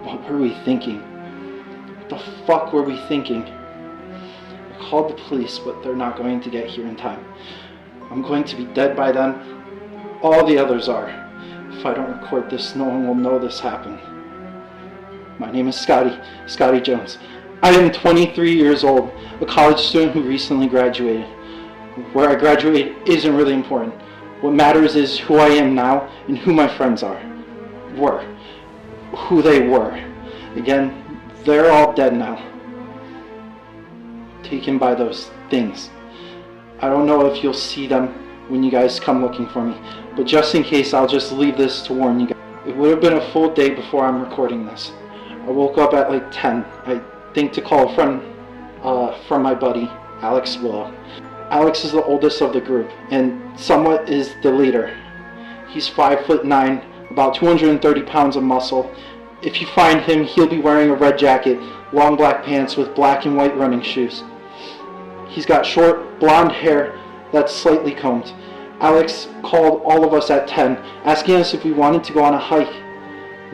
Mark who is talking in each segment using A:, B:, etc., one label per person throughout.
A: What were we thinking? What the fuck were we thinking? I called the police, but they're not going to get here in time. I'm going to be dead by then. All the others are. If I don't record this, no one will know this happened. My name is Scotty Jones. I am 23 years old, a college student who recently graduated. Where I graduated isn't really important. What matters is who I am now and who my friends are. Who they were. Again, they're all dead now. Taken by those things. I don't know if you'll see them when you guys come looking for me, but just in case, I'll just leave this to warn you guys. It would have been a full day before I'm recording this. I woke up at like 10, I think, to call a friend from my buddy, Alex Willow. Alex is the oldest of the group, and somewhat is the leader. He's 5'9", about 230 pounds of muscle. If you find him, he'll be wearing a red jacket, long black pants with black and white running shoes. He's got short, blonde hair that's slightly combed. Alex called all of us at 10, asking us if we wanted to go on a hike.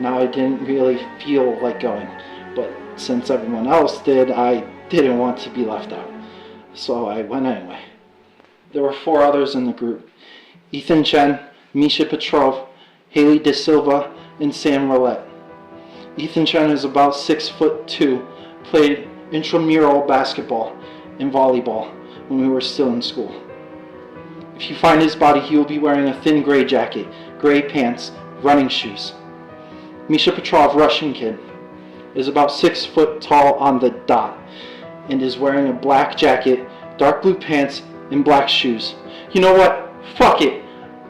A: Now, I didn't really feel like going, but since everyone else did, I didn't want to be left out. So I went anyway. There were 4 others in the group: Ethan Chen, Misha Petrov, Haley De Silva, and Sam Roulette. Ethan Chen is about 6'2", played intramural basketball and volleyball when we were still in school. If you find his body, he will be wearing a thin gray jacket, gray pants, running shoes. Misha Petrov, Russian kid, is about 6 foot tall on the dot and is wearing a black jacket, dark blue pants, and black shoes. You know what? Fuck it.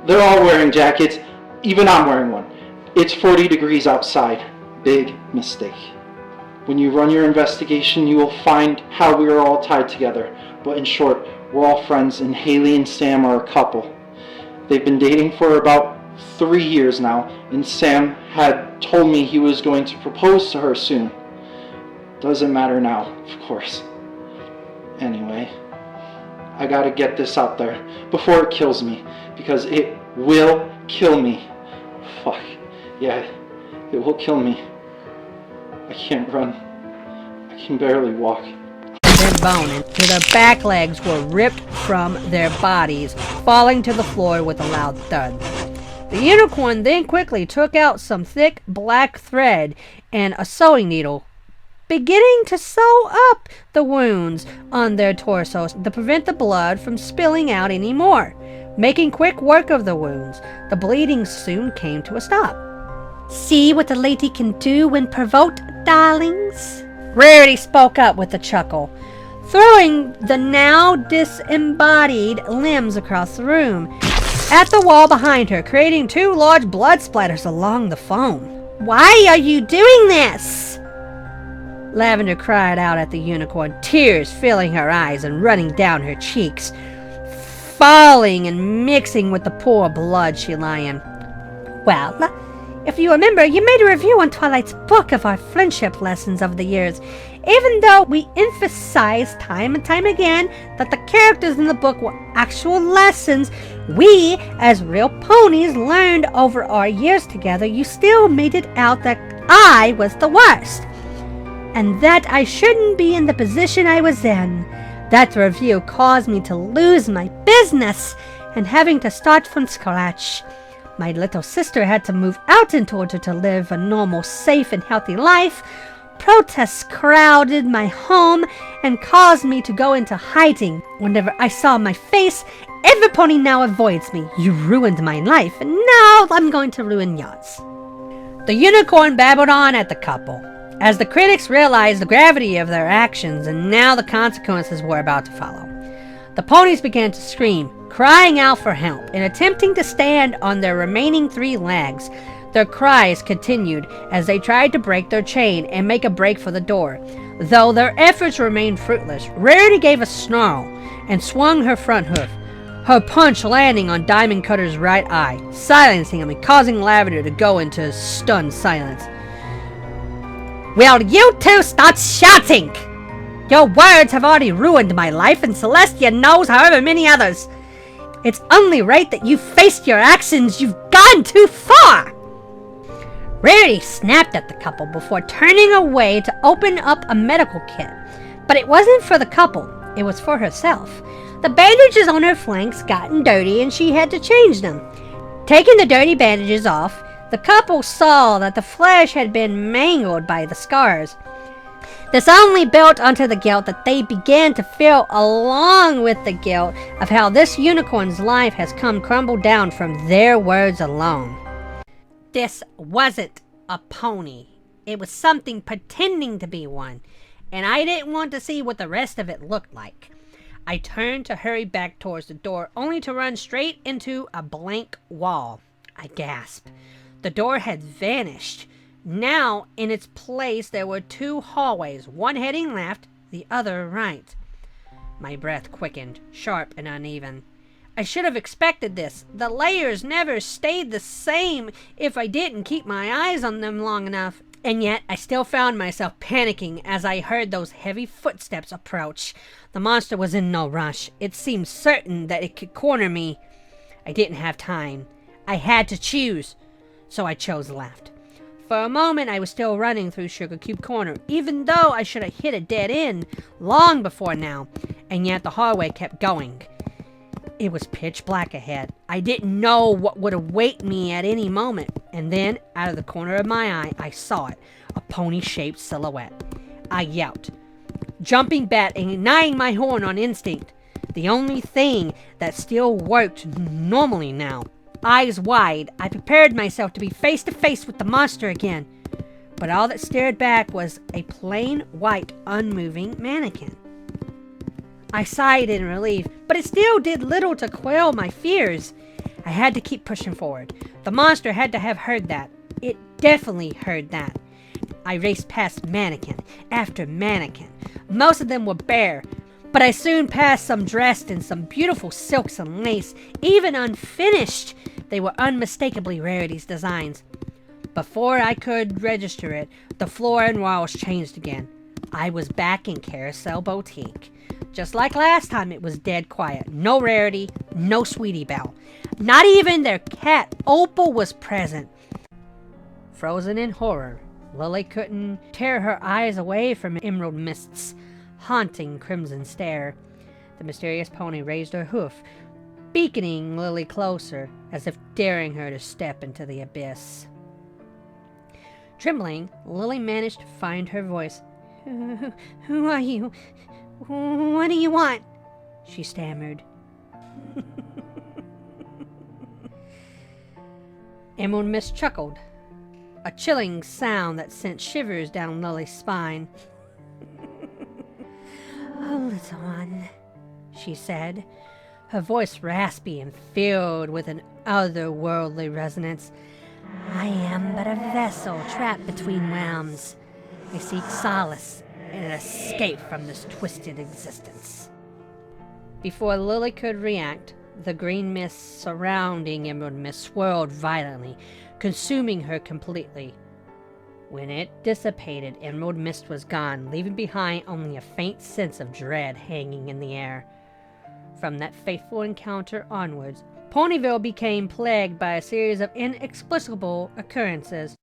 A: They're all wearing jackets. Even I'm wearing one. It's 40 degrees outside. Big mistake. When you run your investigation, you will find how we are all tied together. But in short, we're all friends, and Haley and Sam are a couple. They've been dating for about 3 years now, and Sam had told me he was going to propose to her soon. Doesn't matter now, of course. Anyway, I gotta get this out there before it kills me, because it will kill me. Fuck. Yeah, it will kill me. I can't run. I can barely walk.
B: Their bone and their back legs were ripped from their bodies, falling to the floor with a loud thud. The unicorn then quickly took out some thick black thread and a sewing needle, beginning to sew up the wounds on their torsos to prevent the blood from spilling out anymore. Making quick work of the wounds, the bleeding soon came to a stop. "See what the lady can do when provoked, darlings?" Rarity spoke up with a chuckle, throwing the now disembodied limbs across the room at the wall behind her, creating 2 large blood splatters along the foam. "Why are you doing this?" Lavender cried out at the unicorn, tears filling her eyes and running down her cheeks, falling and mixing with the poor blood she lay in. "Well, if you remember, you made a review on Twilight's book of our friendship lessons over the years. Even though we emphasized time and time again that the characters in the book were actual lessons we, as real ponies, learned over our years together, you still made it out that I was the worst, and that I shouldn't be in the position I was in. That review caused me to lose my business and having to start from scratch. My little sister had to move out in order to live a normal, safe, and healthy life. Protests crowded my home and caused me to go into hiding. Whenever I saw my face, every pony now avoids me. You ruined my life, and now I'm going to ruin yours." The unicorn babbled on at the couple, as the critics realized the gravity of their actions, and now the consequences were about to follow. The ponies began to scream, crying out for help, and attempting to stand on their remaining 3 legs. Their cries continued as they tried to break their chain and make a break for the door. Though their efforts remained fruitless, Rarity gave a snarl and swung her front hoof, her punch landing on Diamond Cutter's right eye, silencing him and causing Lavender to go into stunned silence. "Will you two stop shouting? Your words have already ruined my life, and Celestia knows however many others. It's only right that you faced your actions. You've gone too far." Rarity snapped at the couple before turning away to open up a medical kit. But it wasn't for the couple, it was for herself. The bandages on her flanks gotten dirty and she had to change them. Taking the dirty bandages off, the couple saw that the flesh had been mangled by the scars. This only built onto the guilt that they began to feel, along with the guilt of how this unicorn's life has come crumbled down from their words alone. This wasn't a pony. It was something pretending to be one, and I didn't want to see what the rest of it looked like. I turned to hurry back towards the door, only to run straight into a blank wall. I gasped. The door had vanished. Now, in its place, there were two hallways, one heading left, the other right. My breath quickened, sharp and uneven. I should have expected this. The layers never stayed the same if I didn't keep my eyes on them long enough. And yet, I still found myself panicking as I heard those heavy footsteps approach. The monster was in no rush. It seemed certain that it could corner me. I didn't have time. I had to choose. So I chose left. For a moment, I was still running through Sugar Cube Corner, even though I should have hit a dead end long before now. And yet, the hallway kept going. It was pitch black ahead. I didn't know what would await me at any moment. And then, out of the corner of my eye, I saw it. A pony-shaped silhouette. I yelped, jumping back and igniting my horn on instinct. The only thing that still worked normally now. Eyes wide, I prepared myself to be face to face with the monster again. But all that stared back was a plain white, unmoving mannequin. I sighed in relief, but it still did little to quell my fears. I had to keep pushing forward. The monster had to have heard that. It definitely heard that. I raced past mannequin after mannequin. Most of them were bare, but I soon passed some dressed in some beautiful silks and lace, even unfinished. They were unmistakably Rarity's designs. Before I could register it, the floor and walls changed again. I was back in Carousel Boutique. Just like last time, it was dead quiet. No Rarity, no Sweetie Belle. Not even their cat, Opal, was present. Frozen in horror, Lily couldn't tear her eyes away from Emerald Mist's haunting crimson stare. The mysterious pony raised her hoof, beckoning Lily closer, as if daring her to step into the abyss. Trembling, Lily managed to find her voice. Who are you? What do you want? She stammered. Emerald Mist chuckled, a chilling sound that sent shivers down Lily's spine. Oh, little one, she said, her voice raspy and filled with an otherworldly resonance. I am but a vessel trapped between realms. I seek solace and an escape from this twisted existence. Before Lily could react, the green mist surrounding Emerald Mist swirled violently, consuming her completely. When it dissipated, Emerald Mist was gone, leaving behind only a faint sense of dread hanging in the air. From that fateful encounter onwards, Ponyville became plagued by a series of inexplicable occurrences.